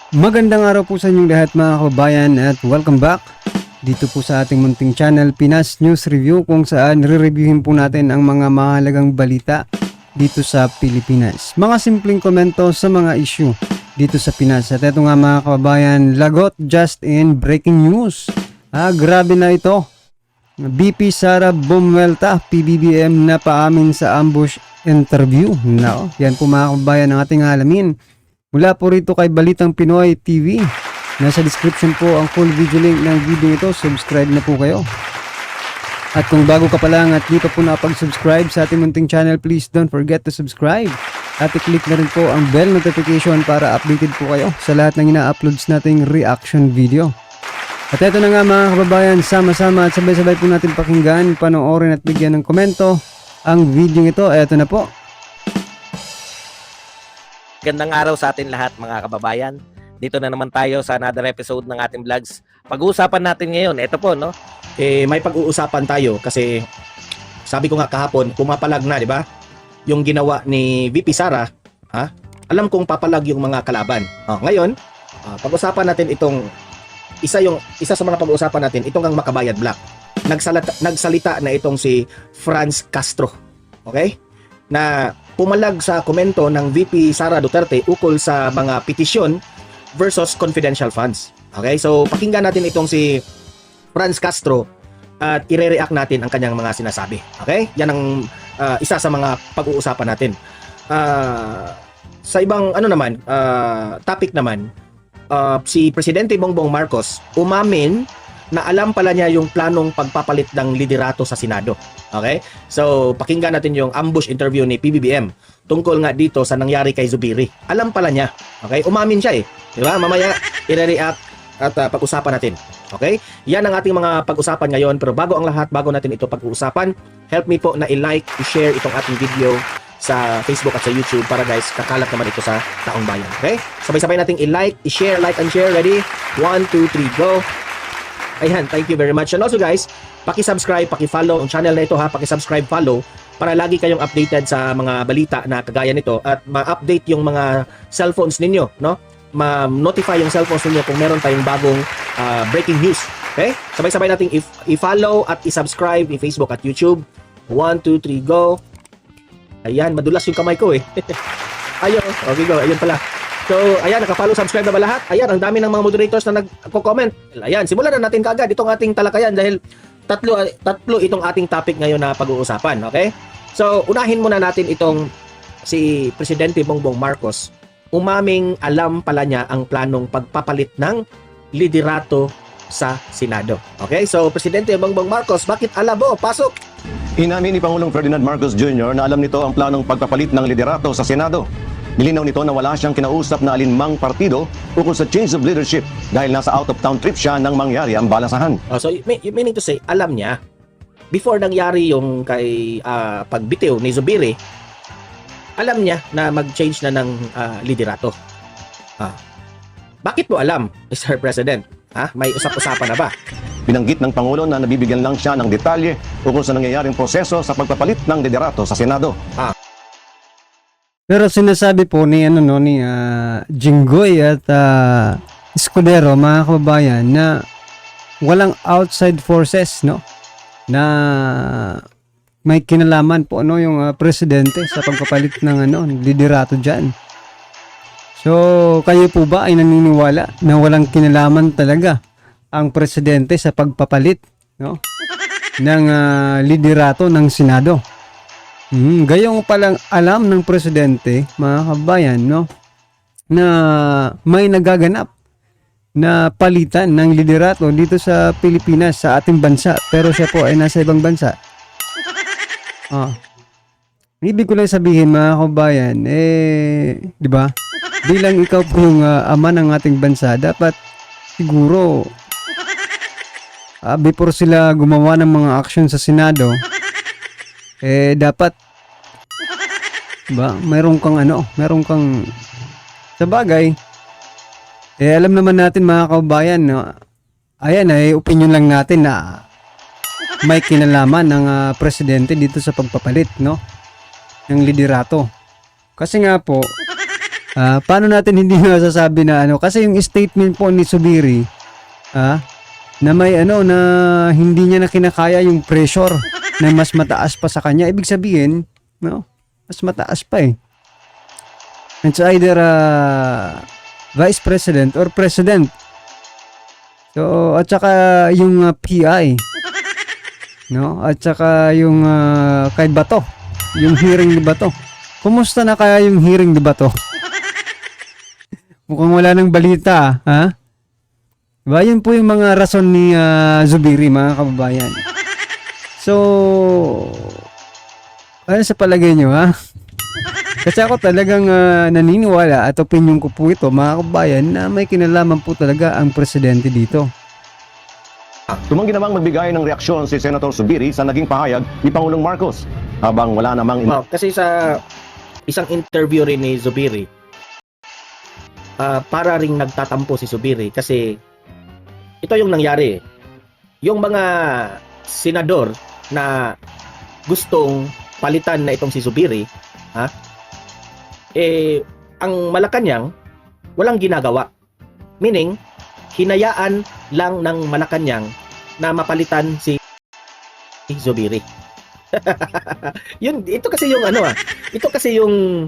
Magandang araw po sa inyong lahat mga kababayan at welcome back dito po sa ating munting channel Pinas News Review, kung saan re-reviewin po natin ang mga mahalagang balita dito sa Pilipinas. Mga simpleng komento sa mga issue dito sa Pinas. At ito nga mga kababayan, lagot just in breaking news. Grabe na ito. VP Sara Bumwelta, PBBM na paamin sa ambush interview. No, yan po mga kababayan ang ating alamin. Mula po rito kay Balitang Pinoy TV. Nasa description po ang full video link ng video ito. Subscribe na po kayo. At kung bago ka pa lang at di pa po nakapag-subscribe sa ating munting channel, please don't forget to subscribe. At i-click na rin po ang bell notification para updated po kayo sa lahat ng ina-uploads nating reaction video. At ito na nga mga kababayan, sama-sama at sabay-sabay po natin pakinggan, panoorin at bigyan ng komento ang video ito. Ito na po. Gandang araw sa atin lahat mga kababayan. Dito na naman tayo sa another episode ng ating vlogs. Pag-uusapan natin ngayon, ito po no. May pag-uusapan tayo kasi sabi ko nga kahapon, pumapalag na, di ba? Yung ginawa ni VP Sara, alam kong papalag yung mga kalaban. Ngayon, pag-usapan natin itong isa sa mga pag-uusapan natin, itong ang Makabayad Black. Nagsalita na itong si Franz Castro. Okay? Na pumalag sa komento ng VP Sara Duterte ukol sa mga petisyon versus confidential funds. Okay? So, pakinggan natin itong si Franz Castro at ire-react natin ang kanyang mga sinasabi. Okay? Yan ang isa sa mga pag-uusapan natin. Sa ibang topic naman, si Presidente Bongbong Marcos umamin na alam pala niya yung planong pagpapalit ng liderato sa Senado. Okay? So, pakinggan natin yung ambush interview ni PBBM tungkol nga dito sa nangyari kay Zubiri. Alam pala niya. Okay? Umamin siya eh. Di ba? Mamaya, i-react at pag-usapan natin. Okay? Yan ang ating mga pag-usapan ngayon. Pero bago ang lahat, bago natin ito pag-uusapan, help me po na i-like, i-share itong ating video sa Facebook at sa YouTube para guys, kakalat naman ito sa taong bayan. Okay? Sabay-sabay nating i-like, i-share, like and share. Ready? 1, 2, 3, go! Ayan, thank you very much. And also guys, paki-subscribe, paki-follow ang channel na ito paki-subscribe, follow para lagi kayong updated sa mga balita na kagaya nito at ma-update yung mga cellphones ninyo, no? Ma-notify yung cellphones ninyo kung meron tayong bagong breaking news. Okay? Sabay-sabay nating i-follow at i-subscribe in Facebook at YouTube. 1, 2, 3, go! Ayan, madulas yung kamay ko eh. Ayun, okay go, ayun pala. So, ayan, nakapollow, subscribe na ba lahat? Ayan, ang dami ng mga moderators na nagko-comment. Ayan, simulan na natin kaagad itong ating talakayan dahil tatlo itong ating topic ngayon na pag-uusapan, okay? So, unahin muna natin itong si Presidente Bongbong Marcos. Umaming alam pala niya ang planong pagpapalit ng liderato sa Senado. Okay? So, Presidente Bongbong Marcos, bakit alabo? Pasok! Inamin ni Pangulong Ferdinand Marcos Jr. na alam nito ang planong pagpapalit ng liderato sa Senado. Nilinaw nito na wala siyang kinausap na alinmang partido ukol sa change of leadership dahil nasa out-of-town trip siya nang mangyari ang balasahan. So, meaning to say, alam niya, before nangyari yung kay pagbitiw ni Zubiri, alam niya na mag-change na ng liderato. Bakit mo alam, Mr. President? May usap-usapan na ba? Binanggit ng Pangulo na nabibigyan lang siya ng detalye ukol sa nangyayaring proseso sa pagpapalit ng liderato sa Senado. Pero sinasabi po ni Jinggoy at Escudero mga kababayan na walang outside forces no na may kinalaman po yung presidente sa pagpapalit ng liderato diyan. So kayo po ba ay naniniwala na walang kinalaman talaga ang presidente sa pagpapalit no ng liderato ng Senado? Gayong palang alam ng presidente, mga kabayan, no, na may nagaganap na palitan ng liderato dito sa Pilipinas, sa ating bansa, pero siya po ay nasa ibang bansa. Ibig ko lang sabihin, mga kabayan, di ba? Bilang ikaw po yung ama ng ating bansa, dapat siguro before sila gumawa ng mga aksyon sa Senado, dapat ba meron kang sa bagay alam naman natin mga kababayan no, ayan opinion lang natin na may kinalaman ng presidente dito sa pagpapalit no ng liderato kasi nga po Paano natin hindi masasabi na ano? Kasi yung statement po ni Zubiri, na may ano, na hindi niya na kinakaya yung pressure na mas mataas pa sa kanya. Ibig sabihin, no? Mas mataas pa eh. It's either Vice President or President. So, at saka yung PI. No? At saka yung kay Bato. Yung hearing ni Bato. Kumusta na kaya yung hearing ni Bato? Mukhang wala nang balita, ha? Diba? Yun po yung mga rason ni Zubiri, mga kababayan. So, ano sa palagay nyo, ha? Kasi ako talagang naniniwala at opinion ko po ito, mga kababayan, na may kinalaman po talaga ang presidente dito. Tumanggi namang magbigay ng reaksyon si Senator Zubiri sa naging pahayag ni Pangulong Marcos. Habang wala namang Kasi sa isang interview rin ni Zubiri, para ring nagtatampo si Zubiri kasi ito yung nangyari. Yung mga senador na gustong palitan na itong si Zubiri, ang Malacanang walang ginagawa. Meaning, hinayaan lang ng Malacanang na mapalitan si Zubiri. Ito kasi yung ito kasi yung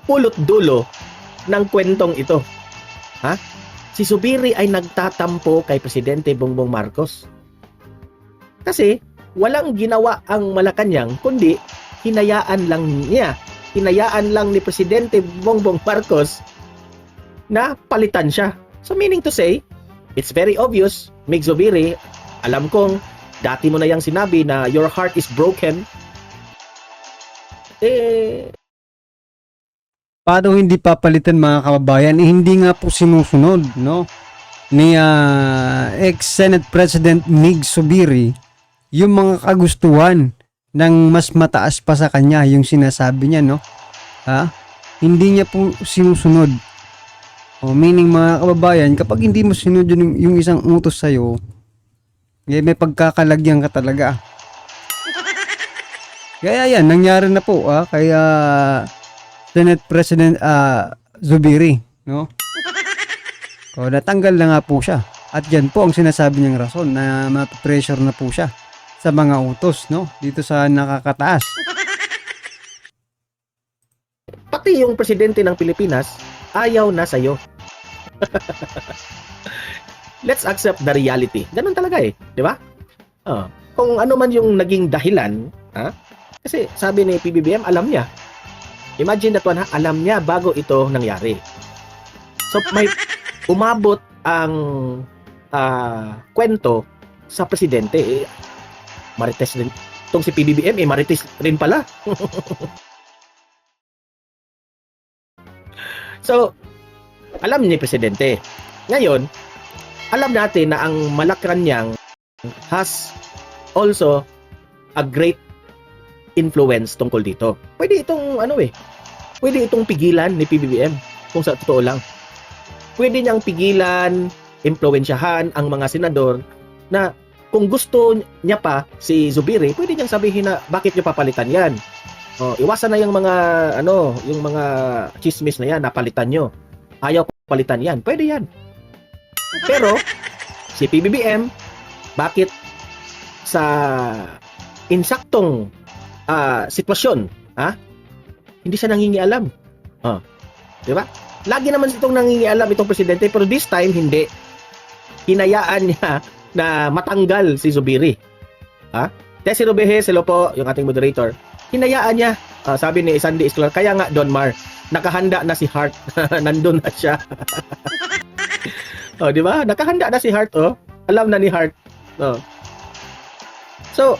pulot dulo ng kwentong ito. Si Zubiri ay nagtatampo kay Presidente Bongbong Marcos. Kasi walang ginawa ang Malacanang kundi hinayaan lang ni Presidente Bongbong Marcos na palitan siya. So meaning to say, it's very obvious, Mig Zubiri, alam kong dati mo na yang sinabi na your heart is broken. Paano hindi papalitan, mga kababayan? Hindi nga po sinusunod, no? Ni ex-Senate President Mig Zubiri yung mga kagustuhan ng mas mataas pa sa kanya, yung sinasabi niya, no? Hindi niya po sinusunod. Meaning, mga kababayan, kapag hindi mo sinunod yung isang utos sa'yo, may pagkakalagyan ka talaga. Kaya yan, nangyari na po kaya Senate President Zubiri, no? Natanggal na nga po siya. At yan po ang sinasabi niyang rason na ma-pressure na po siya sa mga utos, no? Dito sa nakakataas. Pati yung presidente ng Pilipinas ayaw na sa'yo. Let's accept the reality. Ganun talaga di ba? Kung ano man yung naging dahilan, kasi sabi ni PBBM, alam niya. Imagine that one, alam niya bago ito nangyari. So may umabot ang kwento sa presidente. Marites rin. Itong si PBBM, marites rin pala. So, alam ni presidente. Ngayon, alam natin na ang Malacanang has also a great influence tungkol dito. Pwede itong pigilan ni PBBM kung sa totoo lang. Pwede niyang pigilan, impluwensyahan ang mga senador na kung gusto niya pa si Zubiri, pwede niyang sabihin na bakit niyo papalitan yan. Iwasan na yung mga chismis na yan, napalitan niyo. Ayaw palitan yan. Pwede yan. Pero si PBBM, bakit sa insaktong sitwasyon, hindi siya nangingialam. Di ba? Lagi naman itong nangingialam itong presidente, pero this time hindi. Hinayaan niya na matanggal si Zubiri. Tessie Robejes, hello po, yung ating moderator. Hinayaan niya. Sabi ni Sandy Escolar, kaya nga Don Mar, nakahanda na si Hart. Nandun na siya. Di ba? Nakahanda na si Hart, Alam na ni Hart. So,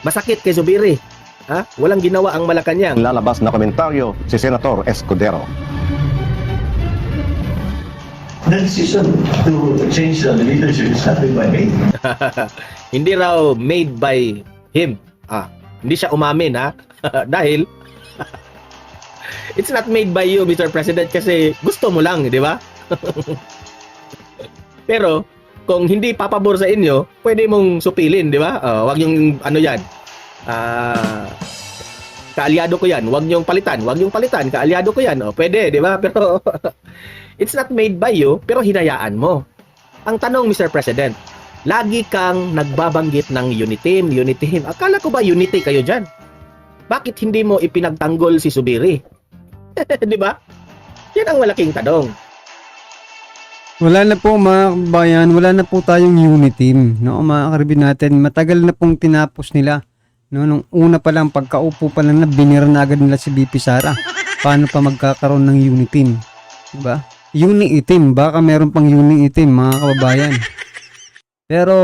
masakit kay Zubiri. Walang ginawa ang Malacanang. lalabas na komentaryo si Senator Escudero. The decision to change the leadership is not made by me. Hindi raw made by him. Hindi siya umamin, dahil it's not made by you, Mr. President, kasi gusto mo lang, di ba? Pero kung hindi papabor sa inyo, pwede mong supilin, di ba? Wag yung yan. kaalyado ko yan, huwag niyong palitan, kaalyado ko yan, pwede, di ba? Pero it's not made by you, pero hinayaan mo. Ang tanong, Mr. President, lagi kang nagbabanggit ng Uniteam. Akala ko ba unity kayo dyan? Bakit hindi mo ipinagtanggol si Zubiri? Di ba? Yan ang malaking tanong. Wala na po mga kabayan, wala na po tayong Uniteam, no? Mga karibin natin, matagal na pong tinapos nila. No, nung una pa lang, pagkaupo pa lang na binira na agad nila si BP Sara. Paano pa magkakaroon ng Uniteam? Diba? Uni-itim, baka meron pang uni-itim mga kababayan. Pero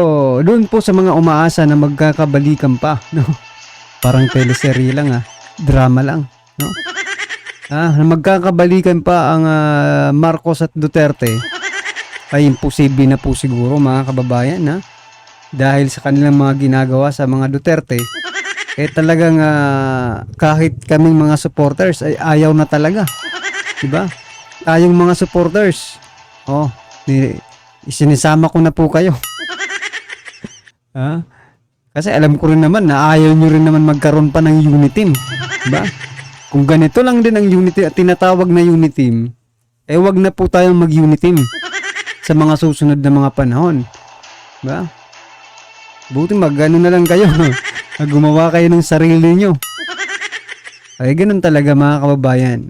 doon po sa mga umaasa na magkakabalikan pa, no? Parang teleserye lang drama lang, no? Na magkakabalikan pa ang Marcos at Duterte ay imposible na po siguro mga kababayan, dahil sa kanilang mga ginagawa sa mga Duterte, talagang kahit kaming mga supporters ay ayaw na talaga, diba? Tayong mga supporters, isinisama ko na po kayo. Kasi alam ko rin naman na ayaw nyo rin naman magkaroon pa ng Uniteam, diba? Kung ganito lang din ang Unity at tinatawag na Uniteam, wag na po tayong mag-Uniteam sa mga susunod na mga panahon, diba? Buti mag-ano na lang kayo, gumawa kayo ng sarili nyo. Ay ganun talaga mga kababayan.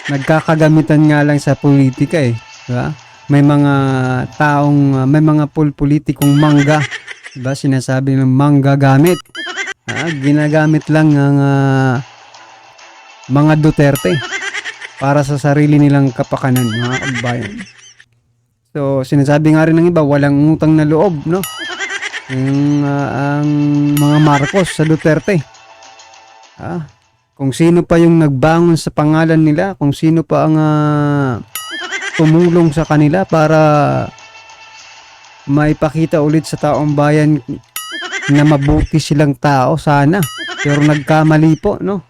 Nagkakagamitan nga lang sa politika diba? May mga taong, may mga politikong mangga, diba? Sinasabi ng mangga gamit. Ginagamit lang ng mga Duterte para sa sarili nilang kapakanan mga kababayan. So sinasabi nga rin ng iba, walang utang na loob, no? Ang mga Marcos sa Duterte. Kung sino pa yung nagbangon sa pangalan nila, kung sino pa ang tumulong sa kanila para maipakita ulit sa taong bayan na mabuti silang tao sana. Pero nagkamali po, no?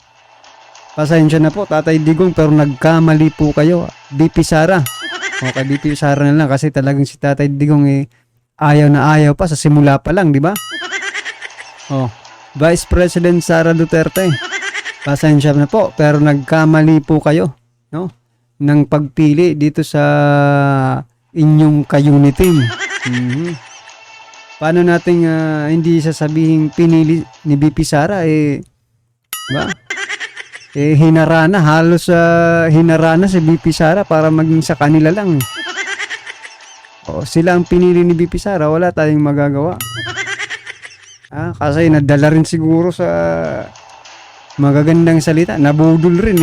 Pasensya na po, Tatay Digong, pero nagkamali po kayo. BP Sara. Okay, BP Sara na lang kasi talagang si Tatay Digong ayaw na ayaw pa sa simula pa lang, di ba? Vice President Sara Duterte. Pasensya na po, pero nagkamali po kayo, no? Ng pagpili dito sa inyong ka-Uniteam. Paano nating hindi sasabihin pinili ni BP Sara ba? Hinarana, halos hinarana si BP Sara para maging sa kanila lang. Sila ang pinili ni BP Sara, wala tayong magagawa. Kasi nadala rin siguro sa magagandang salita, nabudol rin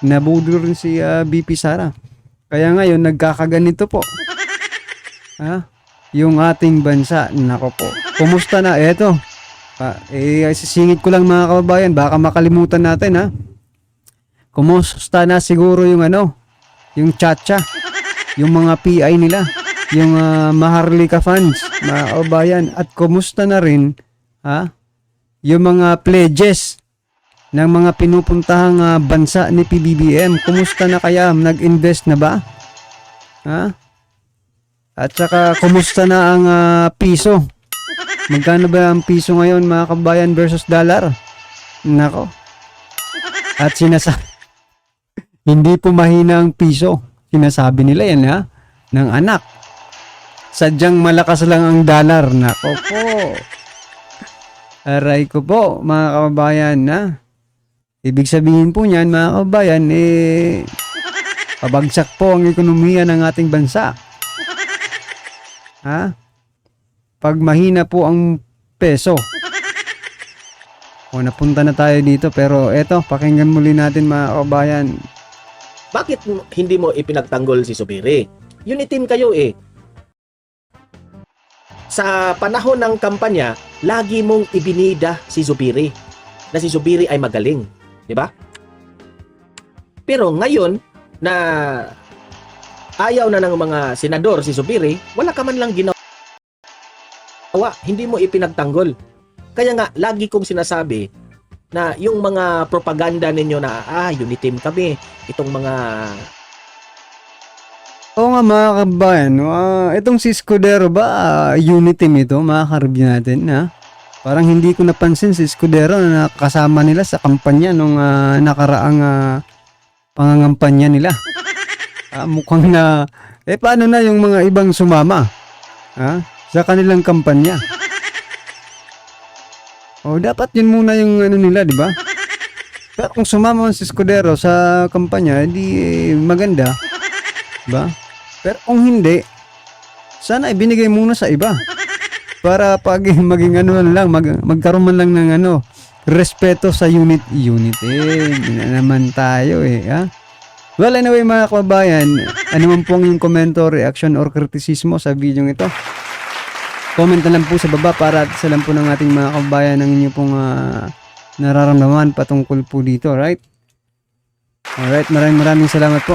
nabudol rin si BP Sara. Kaya ngayon nagkakaganito po yung ating bansa. Nako po, kumusta na? Eto, sisingit ko lang mga kababayan, baka makalimutan natin kumusta na siguro yung yung Chacha, yung mga PI nila, yung Maharlika funds mga kababayan, at kumusta na rin yung mga pledges ng mga pinupuntahang bansa ni PBBM. Kumusta na kaya? Nag-invest na ba? At saka kumusta na ang piso? Magkano ba ang piso ngayon mga kabayan versus dollar? Nako. At hindi po mahina ang piso. Sinasabi nila yan ng anak. Sadyang malakas lang ang dollar. Nako po. Aray ko po mga kababayan ibig sabihin po niyan mga kababayan pabagsak po ang ekonomiya ng ating bansa. Pag mahina po ang peso. Napunta na tayo dito, pero eto, pakinggan muli natin mga kababayan. Bakit hindi mo ipinagtanggol si Zubiri? Uniteam kayo Sa panahon ng kampanya, lagi mong ibinida si Zubiri na si Zubiri ay magaling, di ba? Pero ngayon na ayaw na ng mga senador si Zubiri, wala ka man lang ginawa, hindi mo ipinagtanggol. Kaya nga lagi kong sinasabi na yung mga propaganda ninyo na Uniteam kami, itong mga Oo nga mga kabayan, itong si Escudero ba, Uniteam ito, mga karibin natin Parang hindi ko napansin si Escudero na kasama nila sa kampanya nung nakaraang pangangampanya nila. Mukhang na, paano na yung mga ibang sumama? Sa kanilang kampanya. Dapat yun muna yung ano nila, di ba? Pero kung sumama si Escudero sa kampanya, di maganda. Di ba? Pero kung hindi, sana ibinigay muna sa iba. Para pag maging ano lang, magkaroon man lang ng respeto sa unit. Hindi na naman tayo Well, anyway mga kababayan, ano man po ang yung komento, reaction, or kritisismo sa video ito, comment na lang po sa baba para at sa lang po ng ating mga kababayan ang inyo pong nararamdaman patungkol po dito, right? Alright, maraming salamat po.